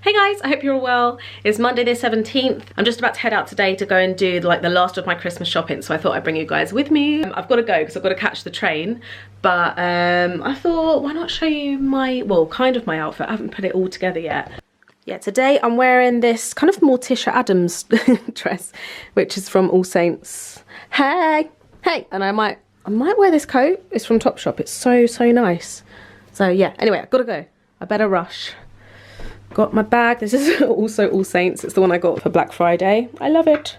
Hey guys, I hope you're all well. It's Monday the 17th. I'm just about to head out today to go and do like the last of my Christmas shopping, so I thought I'd bring you guys with me. I've got to go because I've got to catch the train, but I thought why not show you my, well, kind of my outfit. I haven't put it all together yet. Yeah, today I'm wearing this kind of Morticia Adams dress, which is from All Saints. Hey, and I might wear this coat. It's from Topshop. It's so nice. So yeah, anyway, I've got to go. I better rush. Got my bag. This is also All Saints. It's the one I got for Black Friday. I love it.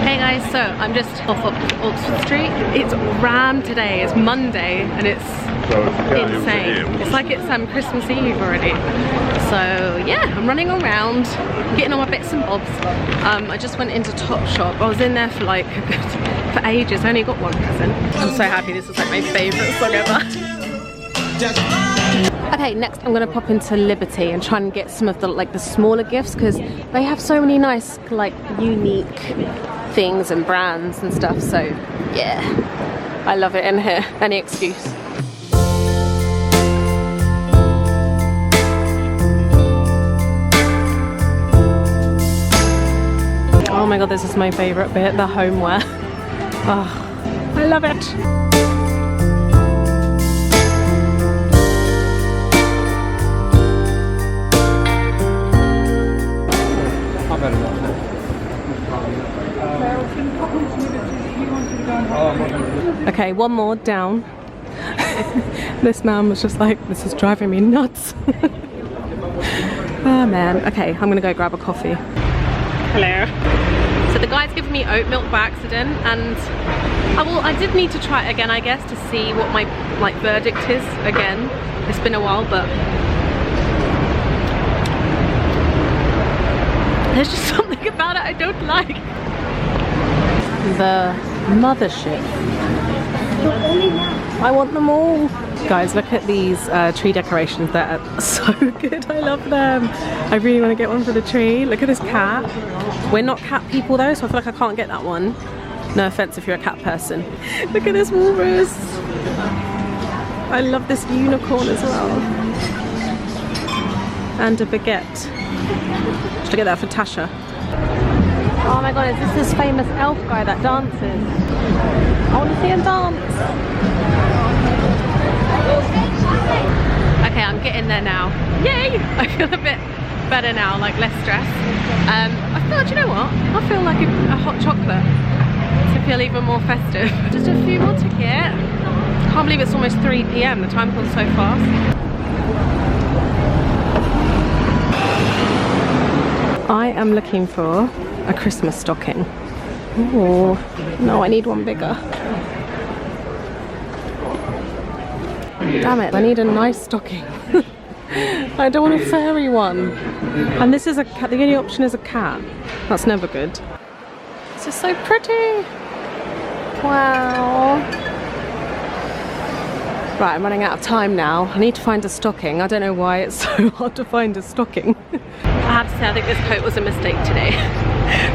Hey guys, so I'm just off Oxford Street. It's rammed today. It's Monday and it's insane. It's like it's Christmas Eve already. So yeah, I'm running around, getting all my bits and bobs. I just went into Topshop. I was in there for like for ages. I only got one present. I'm so happy. This is like my favourite song ever. Okay, next I'm gonna pop into Liberty and try and get some of the smaller gifts because they have so many nice like unique things and brands and stuff. So yeah, I love it in here. Any excuse. Oh my god, this is my favourite bit, the homeware. Oh, I love it. Okay, one more down. This man was just like, this is driving me nuts. Oh man. Okay, I'm gonna go grab a coffee. Hello. So the guy's given me oat milk by accident, and I did need to try it again, I guess, to see what my verdict is again. It's been a while, but there's just something about it I don't like. The mothership. I want them all. Guys, look at these tree decorations. That are so good. I love them. I really want to get one for the tree. Look at this cat. We're not cat people though, so I feel like I can't get that one. No offense if you're a cat person. Look at this walrus. I love this unicorn as well. And a baguette. Should I get that for Tasha? Oh my god, is this famous elf guy that dances? I want to see him dance. Okay, I'm getting there now. Yay! I feel a bit better now, like less stress. I feel, do you know what? I feel like a hot chocolate to feel even more festive. Just a few more to get. Can't believe it's almost 3 PM. The time goes so fast. I am looking for a Christmas stocking. Oh, no, I need one bigger. Damn it, I need a nice stocking. I don't want a fairy one. And this is a cat, the only option is a cat. That's never good. This is so pretty. Wow. Right, I'm running out of time now. I need to find a stocking. I don't know why it's so hard to find a stocking. I have to say, I think this coat was a mistake today.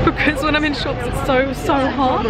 Because when I'm in shops, it's so hot.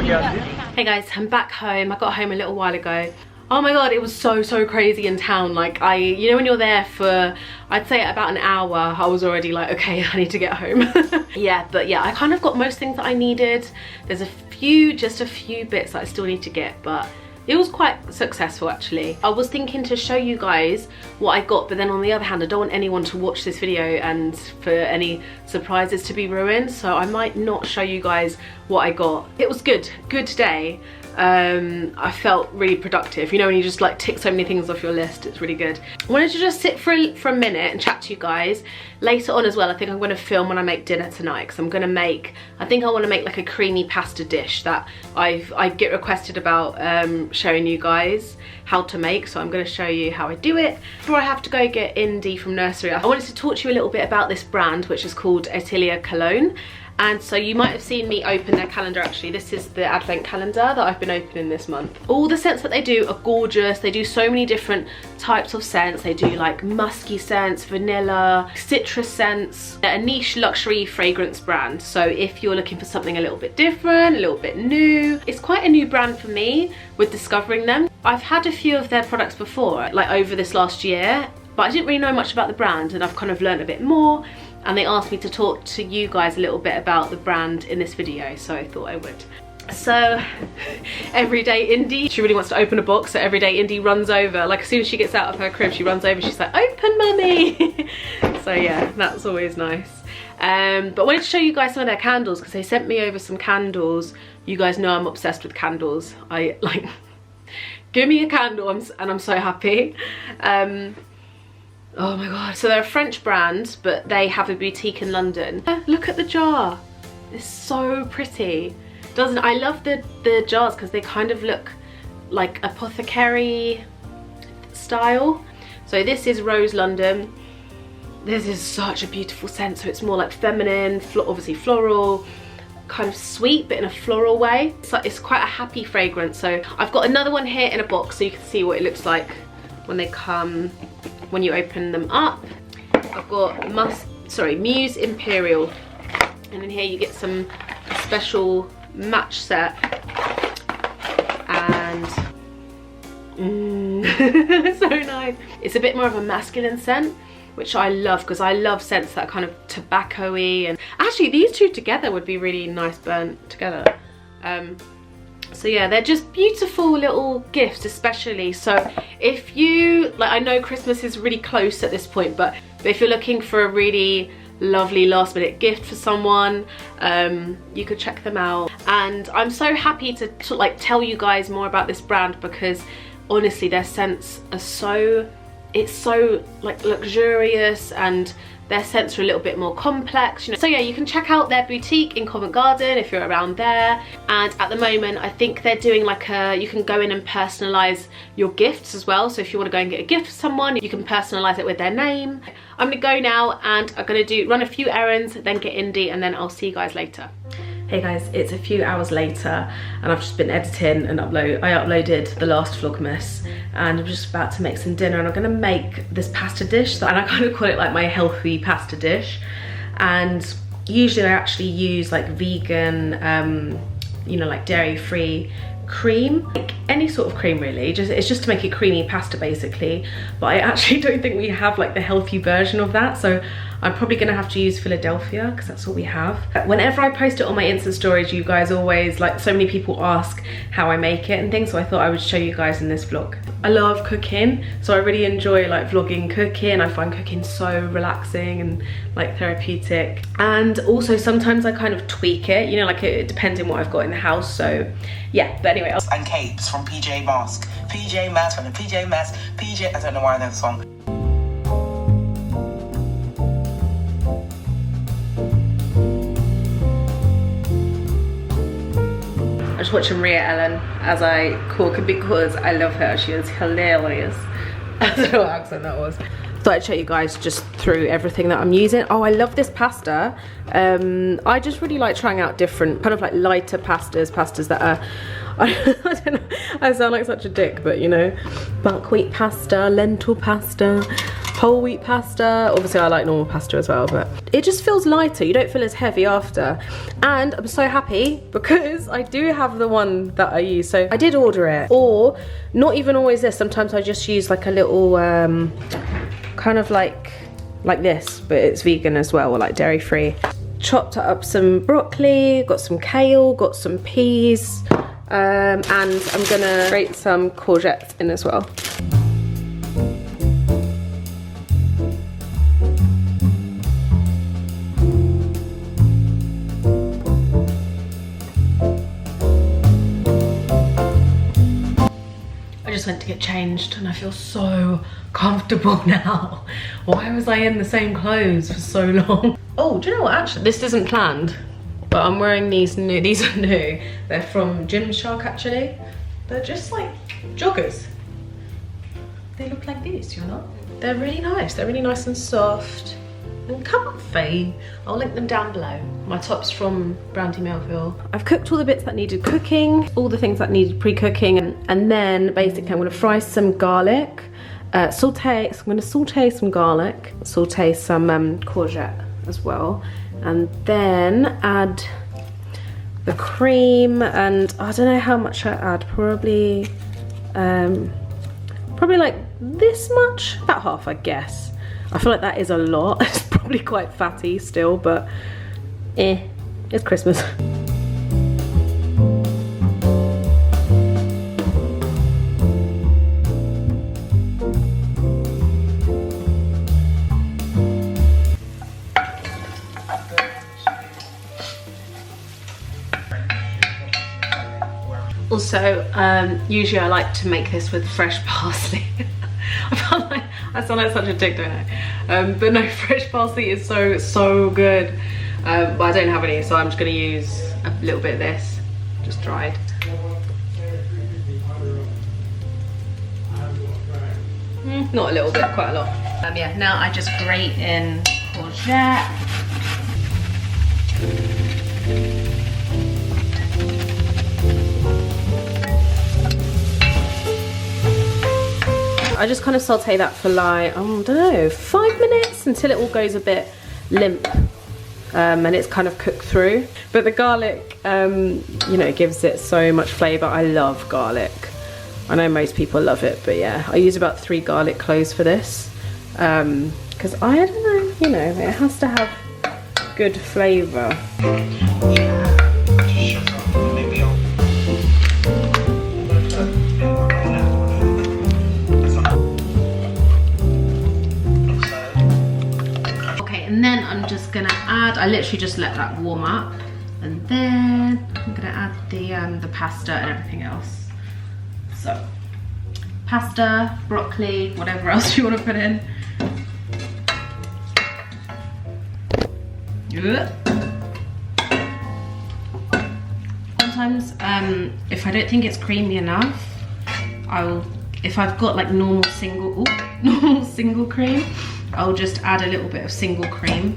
Hey guys, I'm back home. I got home a little while ago. Oh my god, it was so crazy in town. Like you know when you're there for, I'd say about an hour, I was already like, okay, I need to get home. Yeah, but yeah, I kind of got most things that I needed. There's just a few bits that I still need to get, but it was quite successful actually. I was thinking to show you guys what I got, but then on the other hand, I don't want anyone to watch this video and for any surprises to be ruined, so I might not show you guys what I got. It was good day. I felt really productive. You know when you just like tick so many things off your list, it's really good. I wanted to just sit for a minute and chat to you guys. Later on as well, I think I'm going to film when I make dinner tonight, because I'm going to make, I think I want to make like a creamy pasta dish that I get requested about showing you guys how to make, so I'm going to show you how I do it. Before I have to go get Indy from nursery, I wanted to talk to you a little bit about this brand, which is called Atelier Cologne. And so you might have seen me open their calendar. Actually, this is the advent calendar that I've been opening this month. All the scents that they do are gorgeous. They do so many different types of scents. They do like musky scents, vanilla, citrus scents. They're a niche luxury fragrance brand, so if you're looking for something a little bit different, a little bit new, it's quite a new brand for me with discovering them. I've had a few of their products before, like over this last year, but I didn't really know much about the brand, and I've kind of learned a bit more, and they asked me to talk to you guys a little bit about the brand in this video, so I thought I would. So Everyday Indie, she really wants to open a box, so Everyday Indie runs over, like as soon as she gets out of her crib, she runs over, she's like, open mummy. So yeah, that's always nice. But I wanted to show you guys some of their candles, because they sent me over some candles. You guys know I'm obsessed with candles. I like, give me a candle and I'm so happy. Oh my god, so they're a French brand, but they have a boutique in London. Look at the jar, it's so pretty. Doesn't, I love the jars because they kind of look like apothecary style. So this is Rose London. This is such a beautiful scent, so it's more like feminine, obviously floral, kind of sweet but in a floral way. So it's quite a happy fragrance. So I've got another one here in a box so you can see what it looks like when they come, when you open them up. I've got Muse Imperial, and in here you get some special match set, and so nice. It's a bit more of a masculine scent, which I love, because I love scents that are kind of tobacco-y, and actually these two together would be really nice burnt together. So yeah, they're just beautiful little gifts, especially. So if you, like, I know Christmas is really close at this point, but if you're looking for a really lovely last minute gift for someone, you could check them out. And I'm so happy to like tell you guys more about this brand, because honestly their scents are so, it's so like luxurious, and their scents are a little bit more complex, you know. So yeah, you can check out their boutique in Covent Garden if you're around there. And at the moment I think they're doing like a, you can go in and personalize your gifts as well. So if you want to go and get a gift for someone, you can personalize it with their name. I'm gonna go now and I'm gonna run a few errands, then get indie, and then I'll see you guys later. Hey guys, it's a few hours later and I've just been editing and I uploaded the last Vlogmas, and I'm just about to make some dinner, and I'm gonna make this pasta dish, and I kind of call it like my healthy pasta dish. And usually I actually use like vegan, you know, like dairy-free cream, like any sort of cream really, it's just to make it creamy pasta basically. But I actually don't think we have like the healthy version of that, so I'm probably gonna have to use Philadelphia because that's all we have. Whenever I post it on my Insta stories, you guys always, like, so many people ask how I make it and things, so I thought I would show you guys in this vlog. I love cooking, so I really enjoy like vlogging cooking. I find cooking so relaxing and like therapeutic, and also sometimes I kind of tweak it, you know, like it depends on what I've got in the house. So yeah, but anyway. And capes from PJ Masks. PJ Masks from the PJ Masks. I don't know why I know the song. I was watching Maria Ellen as I cook because I love her. She is hilarious. I don't know what accent that was. Thought I'd show you guys just through everything that I'm using. Oh, I love this pasta. I just really like trying out different kind of like lighter pastas that are, I don't know, I sound like such a dick, but you know, buckwheat pasta, lentil pasta, whole wheat pasta. Obviously I like normal pasta as well, but it just feels lighter. You don't feel as heavy after. And I'm so happy because I do have the one that I use. So I did order it, or not even always this. Sometimes I just use like a little kind of like this, but it's vegan as well, or like dairy free. Chopped up some broccoli, got some kale, got some peas, and I'm gonna grate some courgettes in as well. I just went to get changed and I feel so comfortable now. Why was I in the same clothes for so long? Oh, do you know what, actually, this isn't planned, but I'm wearing these new, these are new. They're from Gymshark actually. They're just like joggers. They look like this, you know? They're really nice and soft. and comfy. I'll link them down below. My top's from Brandy Melville. I've cooked all the bits that needed cooking, all the things that needed pre-cooking, and then basically I'm gonna fry some garlic, so I'm gonna saute some garlic, saute some courgette as well, and then add the cream, and I don't know how much I add, probably like this much, about half I guess. I feel like that is a lot. It's probably quite fatty still, but it's Christmas. Also, usually I like to make this with fresh parsley. I sound like such a dick, don't I? But no, fresh parsley is so good. But I don't have any, so I'm just gonna use a little bit of this, just dried. Not a little bit, quite a lot. Yeah, now I just grate in courgette. I just kind of saute that for like, I don't know, 5 minutes until it all goes a bit limp, and it's kind of cooked through. But the garlic, you know, gives it so much flavour. I love garlic. I know most people love it, but yeah, I use about 3 garlic cloves for this, because I don't know, you know, it has to have good flavour. And then I'm just gonna add, I literally just let that warm up, and then I'm gonna add the pasta and everything else. So, pasta, broccoli, whatever else you want to put in. Sometimes, if I don't think it's creamy enough, if I've got like normal single cream, I'll just add a little bit of single cream,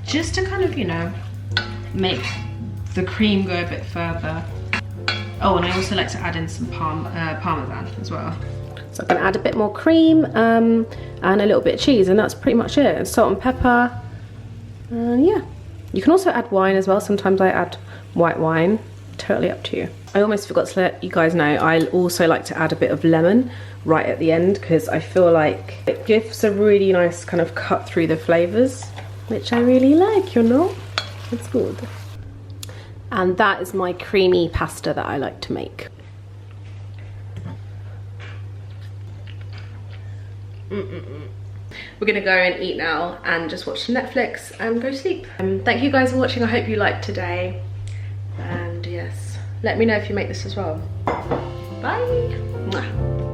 just to kind of, you know, make the cream go a bit further. Oh, and I also like to add in some parmesan as well. So I'm gonna add a bit more cream and a little bit of cheese, and that's pretty much it. And salt and pepper, and yeah. You can also add wine as well. Sometimes I add white wine, totally up to you. I almost forgot to let you guys know, I also like to add a bit of lemon right at the end, because I feel like it gives a really nice kind of cut through the flavours, which I really like, you know? It's good. And that is my creamy pasta that I like to make. We're gonna go and eat now and just watch some Netflix and go to sleep. Thank you guys for watching. I hope you liked today. And yes, let me know if you make this as well. Bye. Mwah.